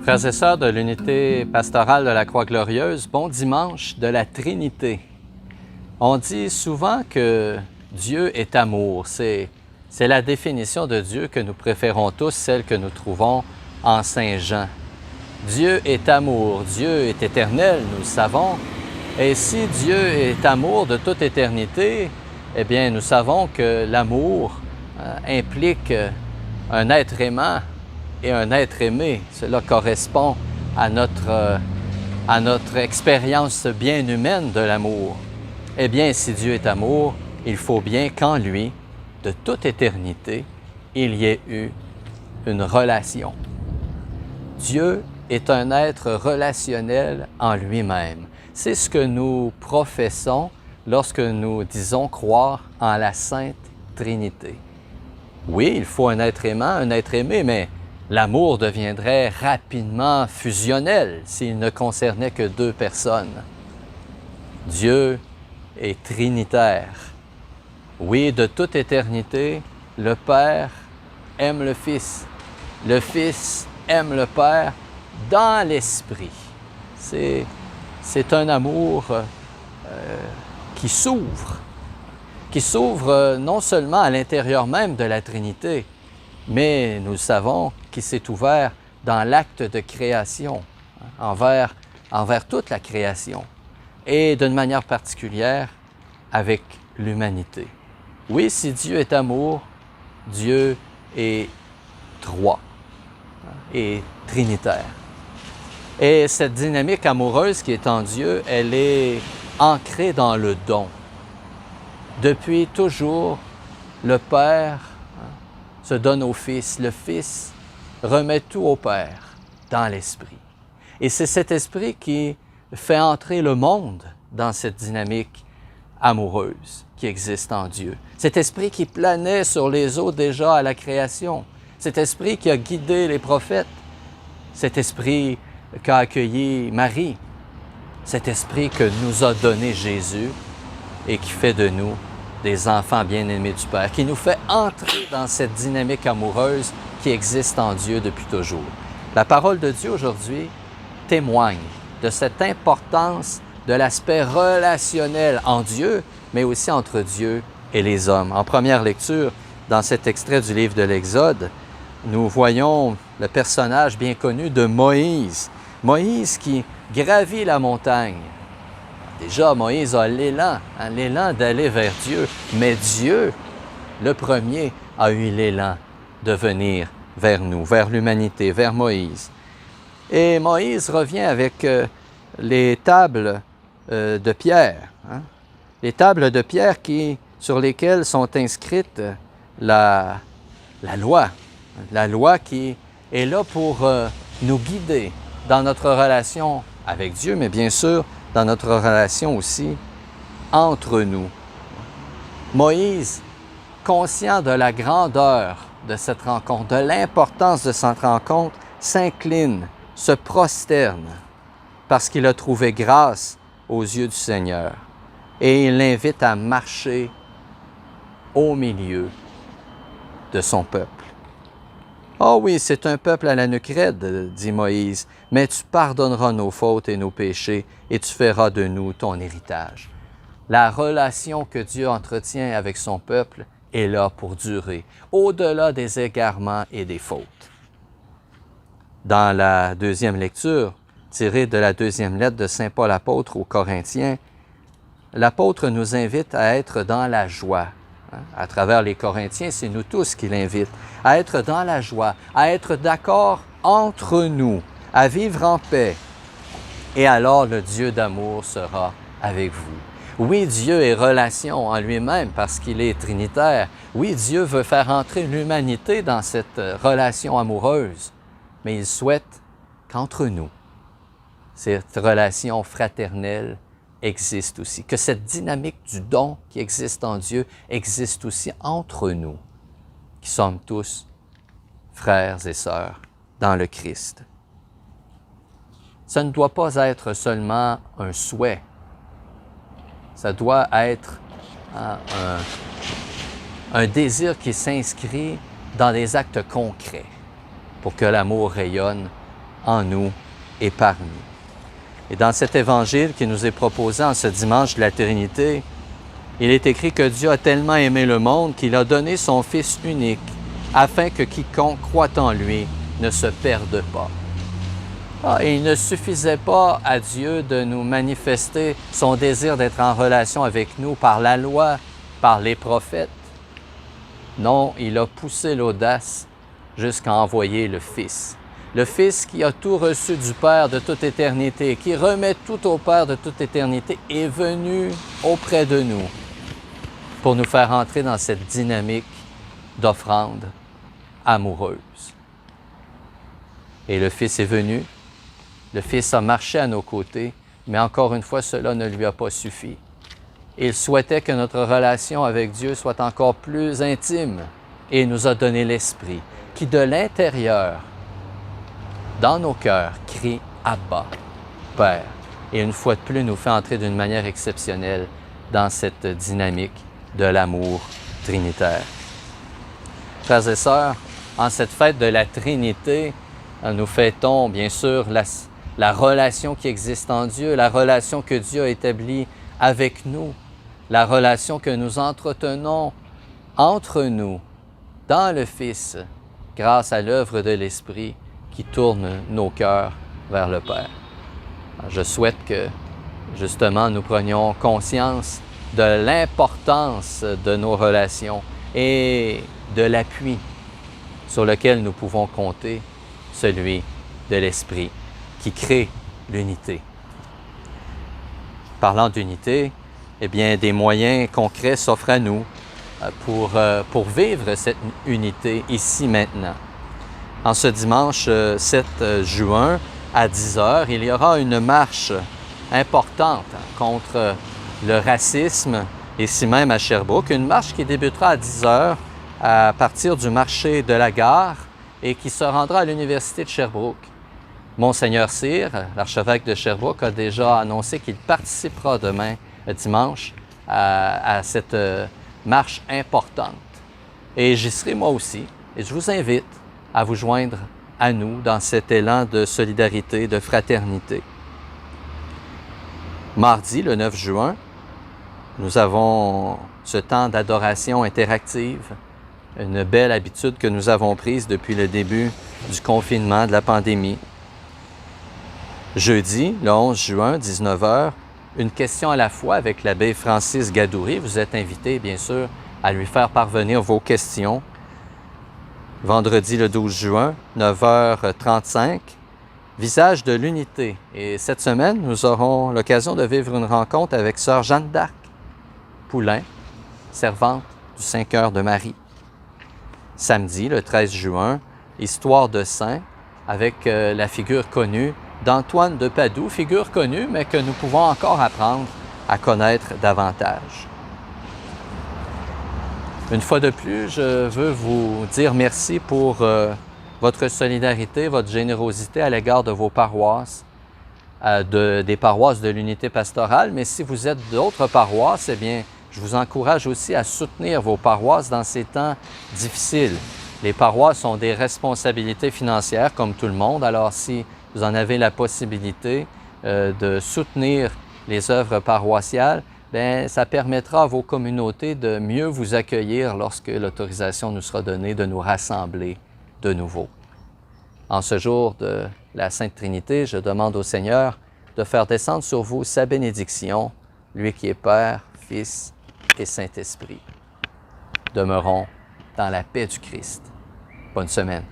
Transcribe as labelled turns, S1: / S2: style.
S1: Frères et sœurs de l'unité pastorale de la Croix-Glorieuse, bon dimanche de la Trinité. On dit souvent que Dieu est amour. C'est la définition de Dieu que nous préférons tous, celle que nous trouvons en Saint Jean. Dieu est amour, Dieu est éternel, nous le savons. Et si Dieu est amour de toute éternité, eh bien, nous savons que l'amour implique un être aimant et un être aimé. Cela correspond à notre expérience bien humaine de l'amour. Eh bien, si Dieu est amour, il faut bien qu'en lui, de toute éternité, il y ait eu une relation. Dieu est un être relationnel en lui-même. C'est ce que nous professons lorsque nous disons croire en la Sainte Trinité. Oui, il faut un être aimant, un être aimé, mais l'amour deviendrait rapidement fusionnel s'il ne concernait que deux personnes. Dieu est trinitaire. Oui, de toute éternité, le Père aime le Fils. Le Fils aime le Père dans l'Esprit. C'est un amour qui s'ouvre non seulement à l'intérieur même de la Trinité, mais nous le savons qu'il s'est ouvert dans l'acte de création, envers toute la création, et d'une manière particulière avec l'humanité. Oui, si Dieu est amour, Dieu est trois et trinitaire. Et cette dynamique amoureuse qui est en Dieu, elle est ancrée dans le don. Depuis toujours, le Père se donne au Fils. Le Fils remet tout au Père dans l'Esprit. Et c'est cet Esprit qui fait entrer le monde dans cette dynamique amoureuse qui existe en Dieu. Cet Esprit qui planait sur les eaux déjà à la création. Cet Esprit qui a guidé les prophètes. Cet Esprit qu'a accueilli Marie. Cet Esprit que nous a donné Jésus et qui fait de nous des enfants bien-aimés du Père, qui nous fait entrer dans cette dynamique amoureuse qui existe en Dieu depuis toujours. La parole de Dieu aujourd'hui témoigne de cette importance de l'aspect relationnel en Dieu, mais aussi entre Dieu et les hommes. En première lecture, dans cet extrait du livre de l'Exode, nous voyons le personnage bien connu de Moïse. Moïse qui gravit la montagne. Déjà, Moïse a l'élan d'aller vers Dieu, mais Dieu, le premier, a eu l'élan de venir vers nous, vers l'humanité, vers Moïse. Et Moïse revient avec les tables de pierre, les tables de pierre sur lesquelles sont inscrites la loi qui est là pour nous guider dans notre relation avec Dieu, mais bien sûr, dans notre relation aussi entre nous. Moïse, conscient de la grandeur de cette rencontre, de l'importance de cette rencontre, s'incline, se prosterne, parce qu'il a trouvé grâce aux yeux du Seigneur. Et il l'invite à marcher au milieu de son peuple. « Oh oui, c'est un peuple à la nuque raide, dit Moïse, mais tu pardonneras nos fautes et nos péchés et tu feras de nous ton héritage. » La relation que Dieu entretient avec son peuple est là pour durer, au-delà des égarements et des fautes. Dans la deuxième lecture, tirée de la deuxième lettre de Saint Paul apôtre aux Corinthiens, l'apôtre nous invite à être dans la joie. À travers les Corinthiens, c'est nous tous qui l'invitent à être dans la joie, à être d'accord entre nous, à vivre en paix. Et alors le Dieu d'amour sera avec vous. Oui, Dieu est relation en lui-même parce qu'il est trinitaire. Oui, Dieu veut faire entrer l'humanité dans cette relation amoureuse, mais il souhaite qu'entre nous, cette relation fraternelle existe aussi, que cette dynamique du don qui existe en Dieu existe aussi entre nous, qui sommes tous frères et sœurs dans le Christ. Ça ne doit pas être seulement un souhait, ça doit être un désir qui s'inscrit dans des actes concrets pour que l'amour rayonne en nous et par nous. Et dans cet évangile qui nous est proposé en ce dimanche de la Trinité, il est écrit que Dieu a tellement aimé le monde qu'il a donné son Fils unique, afin que quiconque croit en lui ne se perde pas. Et il ne suffisait pas à Dieu de nous manifester son désir d'être en relation avec nous par la loi, par les prophètes. Non, il a poussé l'audace jusqu'à envoyer le Fils. Le Fils qui a tout reçu du Père de toute éternité, qui remet tout au Père de toute éternité, est venu auprès de nous pour nous faire entrer dans cette dynamique d'offrande amoureuse. Et le Fils est venu, le Fils a marché à nos côtés, mais encore une fois, cela ne lui a pas suffi. Il souhaitait que notre relation avec Dieu soit encore plus intime et il nous a donné l'Esprit qui, de l'intérieur, dans nos cœurs, crie « Abba, Père ». Et une fois de plus, nous fait entrer d'une manière exceptionnelle dans cette dynamique de l'amour trinitaire. Frères et sœurs, en cette fête de la Trinité, nous fêtons bien sûr la relation qui existe en Dieu, la relation que Dieu a établie avec nous, la relation que nous entretenons entre nous, dans le Fils, grâce à l'œuvre de l'Esprit qui tourne nos cœurs vers le Père. Je souhaite que, justement, nous prenions conscience de l'importance de nos relations et de l'appui sur lequel nous pouvons compter, celui de l'Esprit qui crée l'unité. Parlant d'unité, eh bien, des moyens concrets s'offrent à nous pour vivre cette unité ici maintenant. En ce dimanche 7 juin, à 10 h, il y aura une marche importante contre le racisme, ici même à Sherbrooke. Une marche qui débutera à 10 h à partir du marché de la gare et qui se rendra à l'Université de Sherbrooke. Monseigneur Cyr, l'archevêque de Sherbrooke, a déjà annoncé qu'il participera demain, dimanche, à cette marche importante. Et j'y serai moi aussi. Et je vous invite à vous joindre à nous dans cet élan de solidarité, de fraternité. Mardi, le 9 juin, nous avons ce temps d'adoration interactive, une belle habitude que nous avons prise depuis le début du confinement, de la pandémie. Jeudi, le 11 juin, 19 h, une question à la fois avec l'abbé Francis Gadoury. Vous êtes invités, bien sûr, à lui faire parvenir vos questions. Vendredi, le 12 juin, 9 h 35, Visage de l'unité. Et cette semaine, nous aurons l'occasion de vivre une rencontre avec sœur Jeanne d'Arc Poulain, servante du Saint-Cœur de Marie. Samedi, le 13 juin, Histoire de saint, avec la figure connue d'Antoine de Padoue, figure connue, mais que nous pouvons encore apprendre à connaître davantage. Une fois de plus, je veux vous dire merci pour votre solidarité, votre générosité à l'égard de vos paroisses, des paroisses de l'unité pastorale. Mais si vous êtes d'autres paroisses, eh bien, je vous encourage aussi à soutenir vos paroisses dans ces temps difficiles. Les paroisses ont des responsabilités financières comme tout le monde, alors si vous en avez la possibilité de soutenir les œuvres paroissiales, bien, ça permettra à vos communautés de mieux vous accueillir lorsque l'autorisation nous sera donnée de nous rassembler de nouveau. En ce jour de la Sainte Trinité, je demande au Seigneur de faire descendre sur vous sa bénédiction, lui qui est Père, Fils et Saint-Esprit. Demeurons dans la paix du Christ. Bonne semaine.